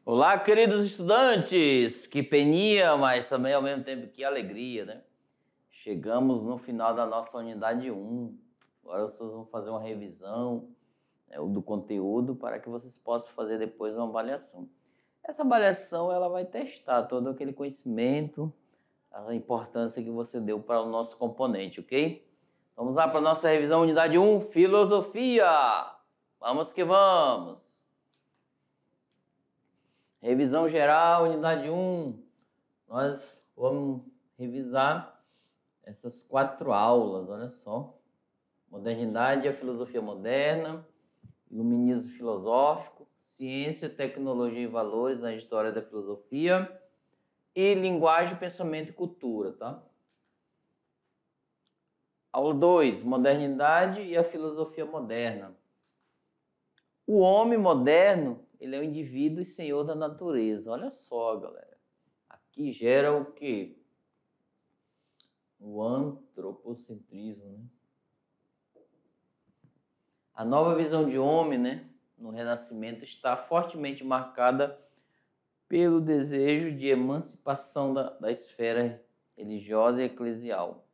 Olá, queridos estudantes! Que peninha, mas também ao mesmo tempo que alegria, né? Chegamos no final da nossa unidade 1. Agora vocês vão fazer uma revisão, né, do conteúdo para que vocês possam fazer depois uma avaliação. Essa avaliação ela vai testar todo aquele conhecimento, a importância que você deu para o nosso componente, ok? Vamos lá para a nossa revisão unidade 1, Filosofia! Vamos que vamos! Revisão geral, unidade 1. Nós vamos revisar essas 4 aulas, olha só. Modernidade e a filosofia moderna, iluminismo filosófico, ciência, tecnologia e valores na história da filosofia e linguagem, pensamento e cultura, tá? Aula 2, modernidade e a filosofia moderna. O homem moderno, ele é o indivíduo e senhor da natureza. Olha só, galera. Aqui gera o quê? O antropocentrismo, né? A nova visão de homem, né, no Renascimento está fortemente marcada pelo desejo de emancipação da esfera religiosa e eclesial.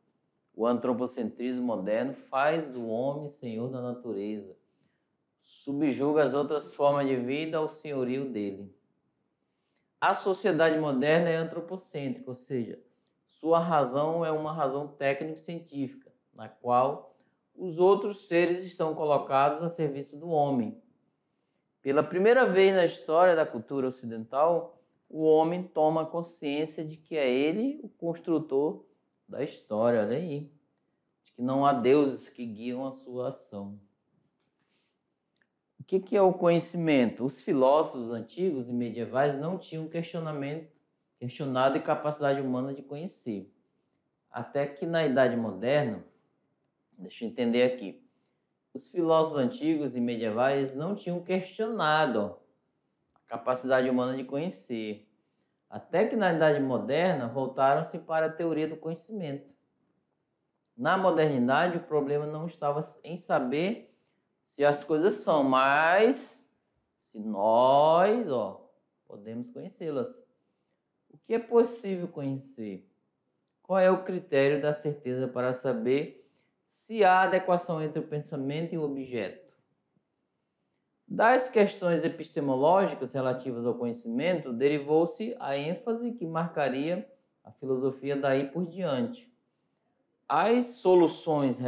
O antropocentrismo moderno faz do homem senhor da natureza, subjuga as outras formas de vida ao senhorio dele. A sociedade moderna é antropocêntrica, ou seja, sua razão é uma razão técnico-científica, na qual os outros seres estão colocados a serviço do homem. Pela primeira vez na história da cultura ocidental, o homem toma consciência de que é ele o construtor da história, olha aí, de que não há deuses que guiam a sua ação. O que é o conhecimento? Os filósofos antigos e medievais não tinham questionado a capacidade humana de conhecer. Até que na Idade Moderna, deixa eu entender aqui, os filósofos antigos e medievais não tinham questionado a capacidade humana de conhecer. Até que na Idade Moderna voltaram-se para a teoria do conhecimento. Na modernidade, o problema não estava em saber se as coisas são, mas se nós, podemos conhecê-las. O que é possível conhecer? Qual é o critério da certeza para saber se há adequação entre o pensamento e o objeto? Das questões epistemológicas relativas ao conhecimento, derivou-se a ênfase que marcaria a filosofia daí por diante. As soluções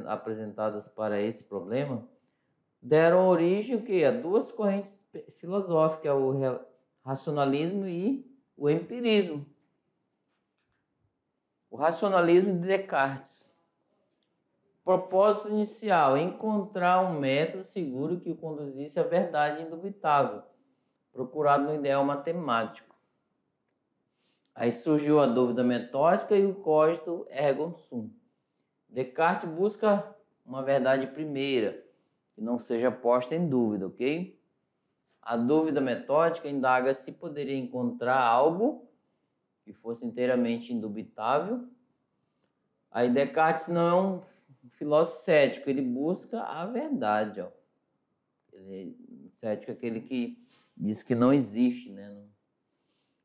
apresentadas para esse problema deram origem a duas correntes filosóficas, o racionalismo e o empirismo. O racionalismo de Descartes. Propósito inicial: encontrar um método seguro que o conduzisse à verdade indubitável, procurado no ideal matemático. Aí surgiu a dúvida metódica e o cogito ergo sum. Descartes busca uma verdade primeira, que não seja posta em dúvida, ok? A dúvida metódica indaga se poderia encontrar algo que fosse inteiramente indubitável. Aí Descartes não é um filósofo cético, ele busca a verdade. Cético é aquele que diz que não existe, né?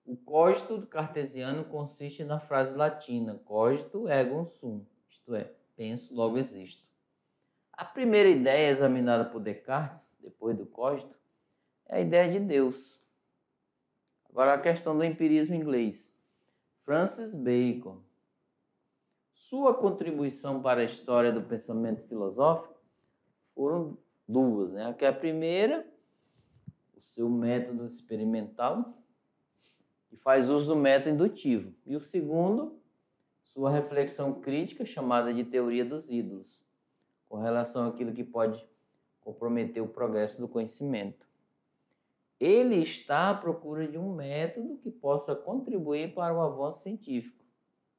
O cogito cartesiano consiste na frase latina, cogito ergo sum, isto é, penso, logo existo. A primeira ideia examinada por Descartes, depois do cogito, é a ideia de Deus. Agora a questão do empirismo inglês. Francis Bacon. Sua contribuição para a história do pensamento filosófico foram duas, né? A primeira, o seu método experimental, que faz uso do método indutivo. E o segundo, sua reflexão crítica, chamada de teoria dos ídolos, com relação àquilo que pode comprometer o progresso do conhecimento. Ele está à procura de um método que possa contribuir para o avanço científico.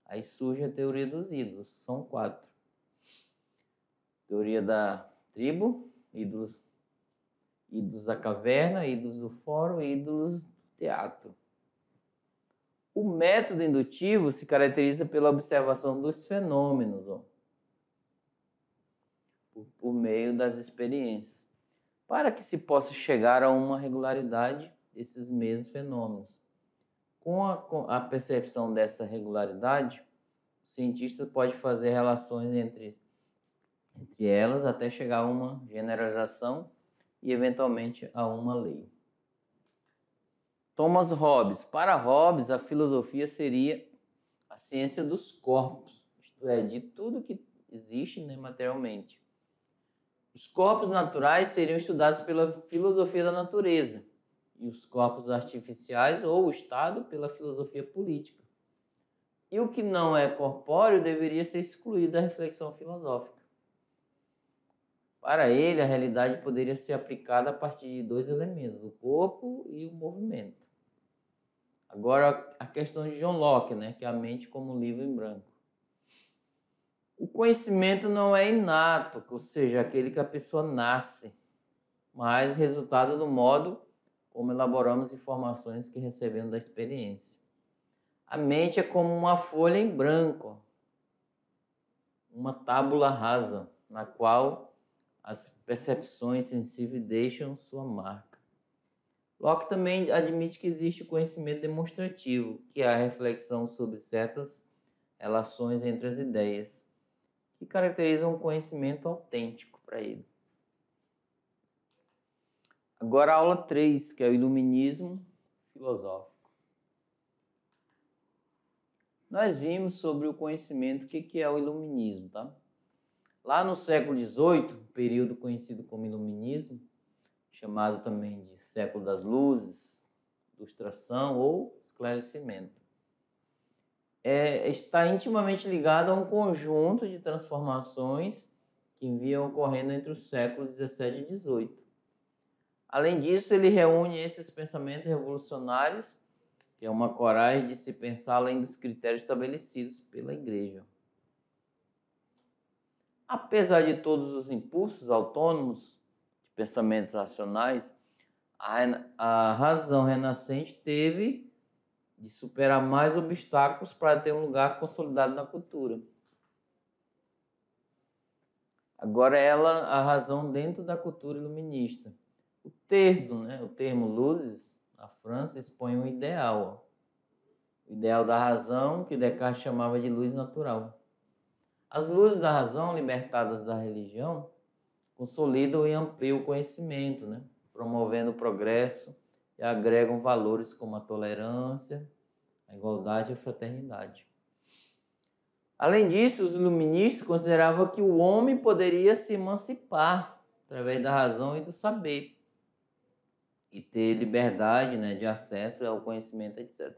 Aí surge a teoria dos ídolos, são 4. Teoria da tribo, ídolos da caverna, ídolos do fórum, ídolos do teatro. O método indutivo se caracteriza pela observação dos fenômenos, por meio das experiências, para que se possa chegar a uma regularidade esses mesmos fenômenos. Com a percepção dessa regularidade, o cientista pode fazer relações entre elas até chegar a uma generalização e, eventualmente, a uma lei. Thomas Hobbes. Para Hobbes, a filosofia seria a ciência dos corpos, isto é, de tudo que existe, né, materialmente. Os corpos naturais seriam estudados pela filosofia da natureza e os corpos artificiais ou o Estado pela filosofia política. E o que não é corpóreo deveria ser excluído da reflexão filosófica. Para ele, a realidade poderia ser aplicada a partir de dois elementos, o corpo e o movimento. Agora, a questão de John Locke, né, que é a mente como um livro em branco. O conhecimento não é inato, ou seja, aquele que a pessoa nasce, mas resultado do modo como elaboramos informações que recebemos da experiência. A mente é como uma folha em branco, uma tábula rasa, na qual as percepções sensíveis deixam sua marca. Locke também admite que existe o conhecimento demonstrativo, que é a reflexão sobre certas relações entre as ideias, que caracterizam um conhecimento autêntico para ele. Agora a aula 3, que é o iluminismo filosófico. Nós vimos sobre o conhecimento, o que é o iluminismo, tá? Lá no século XVIII, período conhecido como iluminismo, chamado também de século das luzes, ilustração ou esclarecimento, está intimamente ligado a um conjunto de transformações que vinham ocorrendo entre os séculos XVII e XVIII. Além disso, ele reúne esses pensamentos revolucionários, que é uma coragem de se pensar além dos critérios estabelecidos pela Igreja. Apesar de todos os impulsos autônomos de pensamentos racionais, a razão renascente teve de superar mais obstáculos para ter um lugar consolidado na cultura. Agora a razão dentro da cultura iluminista. O termo luzes, na França, expõe um ideal. O ideal da razão, que Descartes chamava de luz natural. As luzes da razão, libertadas da religião, consolidam e ampliam o conhecimento, promovendo o progresso e agregam valores como a tolerância, a igualdade e a fraternidade. Além disso, os iluministas consideravam que o homem poderia se emancipar através da razão e do saber e ter liberdade, de acesso ao conhecimento, etc.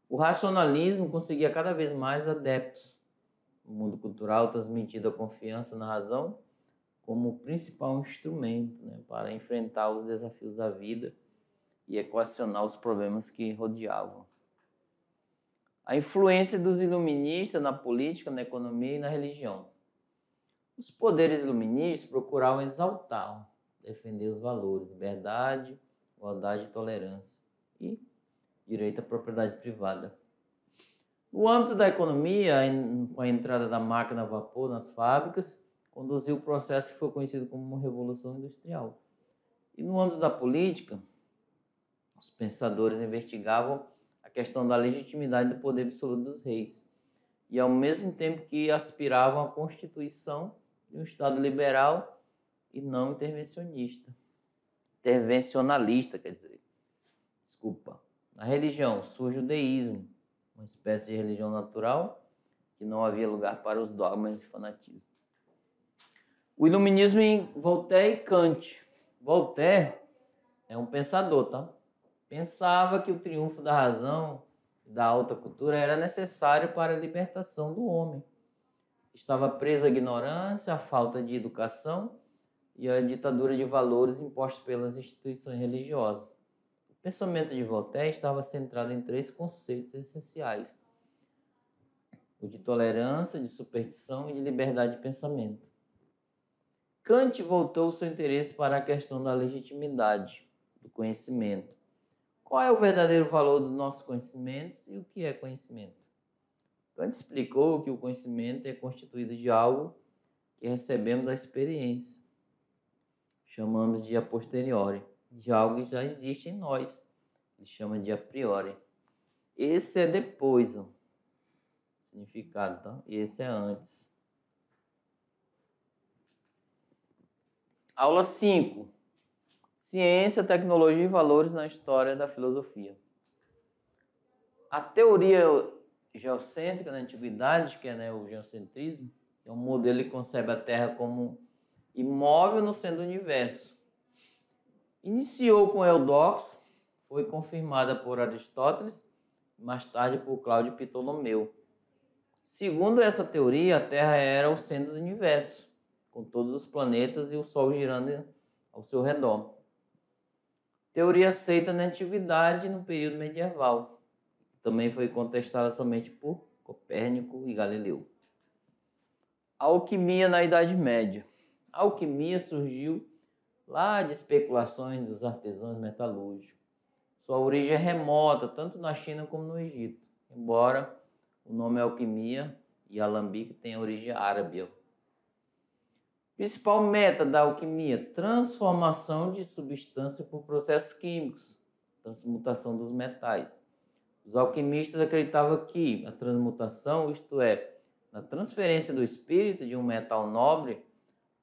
O racionalismo conseguia cada vez mais adeptos. O mundo cultural transmitindo a confiança na razão como o principal instrumento para enfrentar os desafios da vida e equacionar os problemas que rodeavam. A influência dos iluministas na política, na economia e na religião. Os poderes iluministas procuravam exaltar, defender os valores, liberdade, igualdade e tolerância e direito à propriedade privada. No âmbito da economia, com a entrada da máquina a vapor nas fábricas, conduziu o processo que foi conhecido como Revolução Industrial. E no âmbito da política, os pensadores investigavam a questão da legitimidade do poder absoluto dos reis e, ao mesmo tempo que aspiravam à constituição de um Estado liberal e não intervencionalista, Desculpa. Na religião surge o deísmo, uma espécie de religião natural que não havia lugar para os dogmas e fanatismo. O iluminismo em Voltaire e Kant. Voltaire é um pensador, tá? Pensava que o triunfo da razão e da alta cultura era necessário para a libertação do homem. Estava preso à ignorância, à falta de educação e à ditadura de valores impostos pelas instituições religiosas. O pensamento de Voltaire estava centrado em 3 conceitos essenciais: o de tolerância, de superstição e de liberdade de pensamento. Kant voltou seu interesse para a questão da legitimidade do conhecimento. Qual é o verdadeiro valor dos nossos conhecimentos e o que é conhecimento? Kant explicou que o conhecimento é constituído de algo que recebemos da experiência. Chamamos de a posteriori, de algo que já existe em nós Ele chama de a priori. Esse é depois, ó, significado, tá? E esse é antes. Aula 5. Ciência, tecnologia e valores na história da filosofia. A teoria geocêntrica na antiguidade, que é, né, o geocentrismo, é um modelo que concebe a Terra como imóvel no centro do universo. Iniciou com Eudoxo, foi confirmada por Aristóteles, mais tarde por Cláudio Ptolomeu. Segundo essa teoria, a Terra era o centro do universo, com todos os planetas e o Sol girando ao seu redor. Teoria aceita na antiguidade e no período medieval. Também foi contestada somente por Copérnico e Galileu. A alquimia na Idade Média. A alquimia surgiu lá de especulações dos artesãos metalúrgicos. Sua origem é remota, tanto na China como no Egito, embora o nome alquimia e alambique tenha origem árabe. Principal meta da alquimia: transformação de substâncias por processos químicos, transmutação dos metais. Os alquimistas acreditavam que a transmutação, isto é, a transferência do espírito de um metal nobre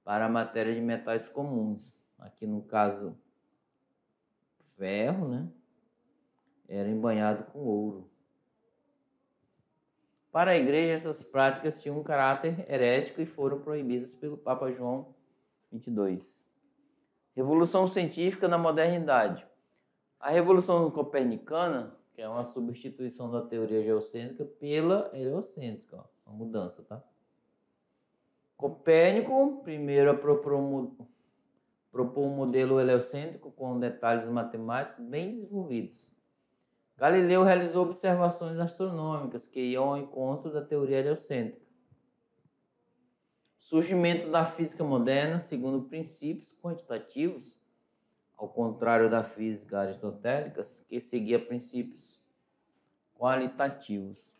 para a matéria de metais comuns, aqui no caso ferro, né, era embanhado com ouro. Para a igreja, essas práticas tinham um caráter herético e foram proibidas pelo Papa João XXII. Revolução científica na modernidade. A Revolução Copernicana, que é uma substituição da teoria geocêntrica pela heliocêntrica, ó, uma mudança, tá? Copérnico, primeiro propôs um modelo heliocêntrico com detalhes matemáticos bem desenvolvidos. Galileu realizou observações astronômicas que iam ao encontro da teoria heliocêntrica. Surgimento da física moderna segundo princípios quantitativos, ao contrário da física aristotélica, que seguia princípios qualitativos.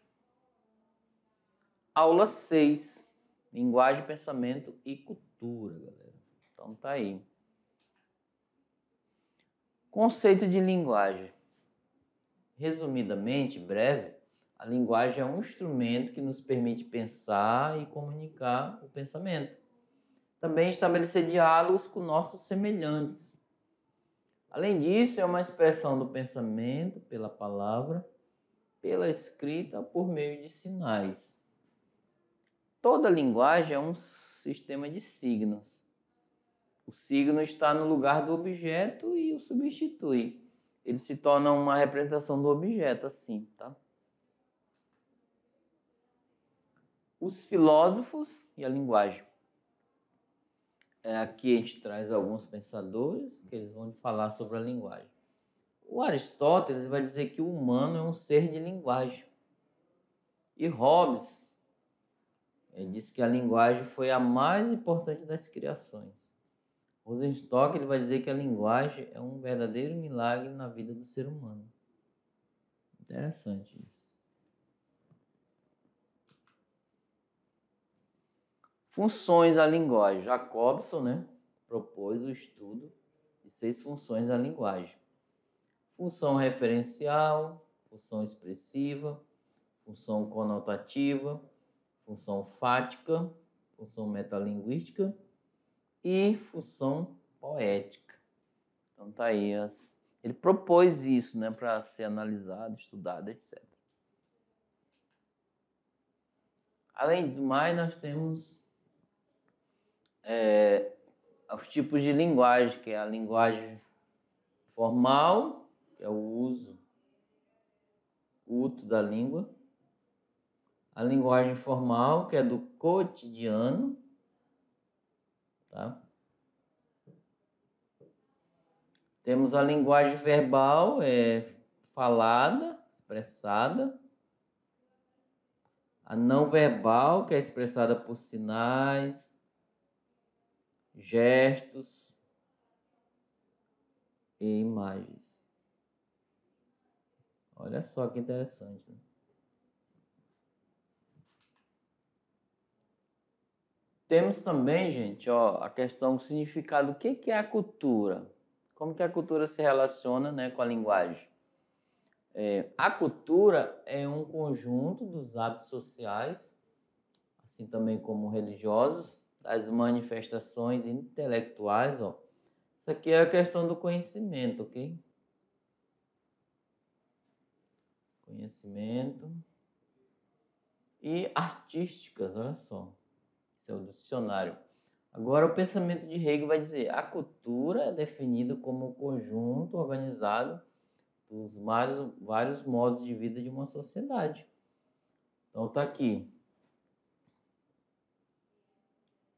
Aula 6. Linguagem, pensamento e cultura, galera. Então tá aí. Conceito de linguagem. Resumidamente, breve, a linguagem é um instrumento que nos permite pensar e comunicar o pensamento. Também estabelecer diálogos com nossos semelhantes. Além disso, é uma expressão do pensamento pela palavra, pela escrita ou por meio de sinais. Toda linguagem é um sistema de signos. O signo está no lugar do objeto e o substitui. Ele se torna uma representação do objeto, assim, tá? Os filósofos e a linguagem. Aqui a gente traz alguns pensadores que eles vão falar sobre a linguagem. O Aristóteles vai dizer que o humano é um ser de linguagem. E Hobbes diz que a linguagem foi a mais importante das criações. Rosenstock ele vai dizer que a linguagem é um verdadeiro milagre na vida do ser humano. Interessante isso. Funções da linguagem. Jacobson, né, propôs o estudo de 6 funções da linguagem. Função referencial, função expressiva, função conotativa, função fática, função metalinguística e função poética. Então tá aí, ele propôs isso, né, para ser analisado, estudado, etc. Além do mais, nós temos os tipos de linguagem, que é a linguagem formal, que é o uso culto da língua, a linguagem formal, que é do cotidiano, tá? Temos a linguagem verbal, falada, expressada. A não verbal, que é expressada por sinais, gestos e imagens. Olha só que interessante, né? Temos também, gente, a questão do significado. O que é a cultura? Como que a cultura se relaciona, né, com a linguagem? A cultura é um conjunto dos hábitos sociais, assim também como religiosos, das manifestações intelectuais, ó. Isso aqui é a questão do conhecimento, ok? Conhecimento e artísticas, olha só. Esse é o dicionário. Agora, o pensamento de Hegel vai dizer: a cultura é definida como um conjunto organizado dos vários modos de vida de uma sociedade. Então, está aqui: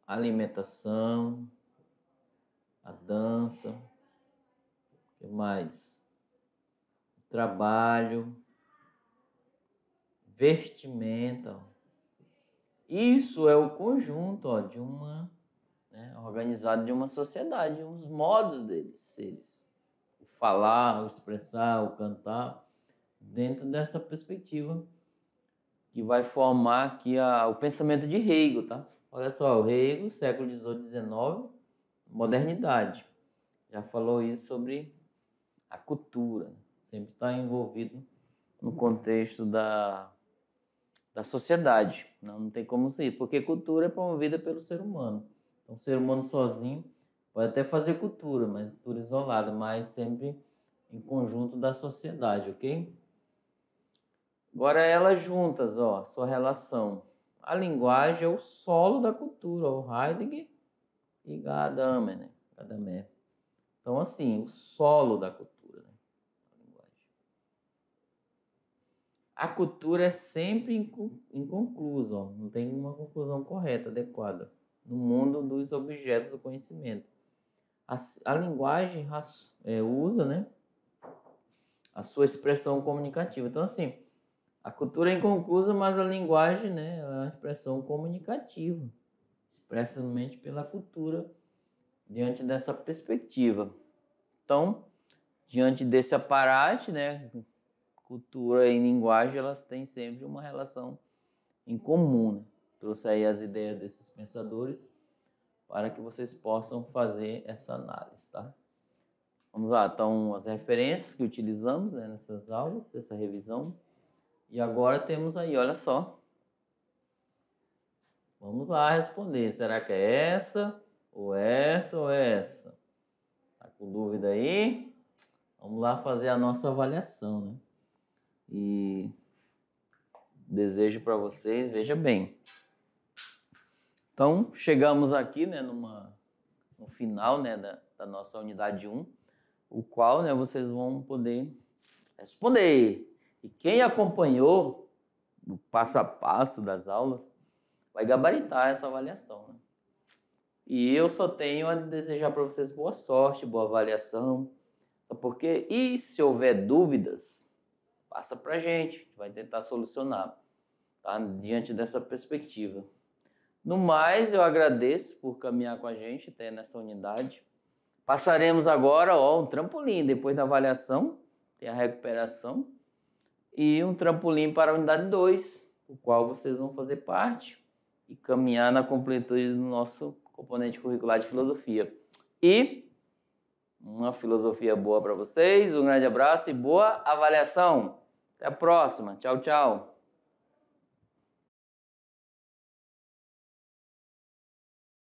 a alimentação, a dança, o que mais? O trabalho, vestimenta. Isso é o conjunto, ó, de uma, né, organizado de uma sociedade, os modos deles, seres. O falar, o expressar, o cantar, dentro dessa perspectiva que vai formar aqui o pensamento de Hegel, tá? Olha só, o Hegel, século XVIII, XIX, modernidade. Já falou isso sobre a cultura, sempre está envolvido no contexto da sociedade. Não tem como ser, porque cultura é promovida pelo ser humano. Então, o ser humano sozinho pode até fazer cultura, mas cultura isolada, mas sempre em conjunto da sociedade, ok? Agora, elas juntas, ó, sua relação. A linguagem é o solo da cultura, o Heidegger e Gadamer, né? Gadamer. Então, assim, o solo da cultura, né? A linguagem. A cultura é sempre inconclusa, ó, não tem uma conclusão correta, adequada, no mundo dos objetos do conhecimento. A linguagem usa, né, a sua expressão comunicativa. Então, assim, a cultura é inconclusa, mas a linguagem, né, é uma expressão comunicativa, expressa somente pela cultura diante dessa perspectiva. Então, diante desse aparate, né, cultura e linguagem, elas têm sempre uma relação em comum, né? Trouxe aí as ideias desses pensadores para que vocês possam fazer essa análise, tá? Vamos lá, então, as referências que utilizamos, né, nessas aulas, dessa revisão. E agora temos aí, olha só. Vamos lá responder. Será que é essa, ou essa, ou essa? Tá com dúvida aí? Vamos lá fazer a nossa avaliação, né? E desejo para vocês, veja bem. Então, chegamos aqui, né, no final, né, da nossa unidade 1, o qual, né, vocês vão poder responder. E quem acompanhou o passo a passo das aulas vai gabaritar essa avaliação, né? E eu só tenho a desejar para vocês boa sorte, boa avaliação, porque, e se houver dúvidas, passa para a gente vai tentar solucionar, tá? Diante dessa perspectiva. No mais, eu agradeço por caminhar com a gente até nessa unidade. Passaremos agora, ó, um trampolim, depois da avaliação, tem a recuperação, e um trampolim para a unidade 2, o qual vocês vão fazer parte e caminhar na completude do nosso componente curricular de filosofia. E uma filosofia boa para vocês, um grande abraço e boa avaliação. Até a próxima. Tchau, tchau.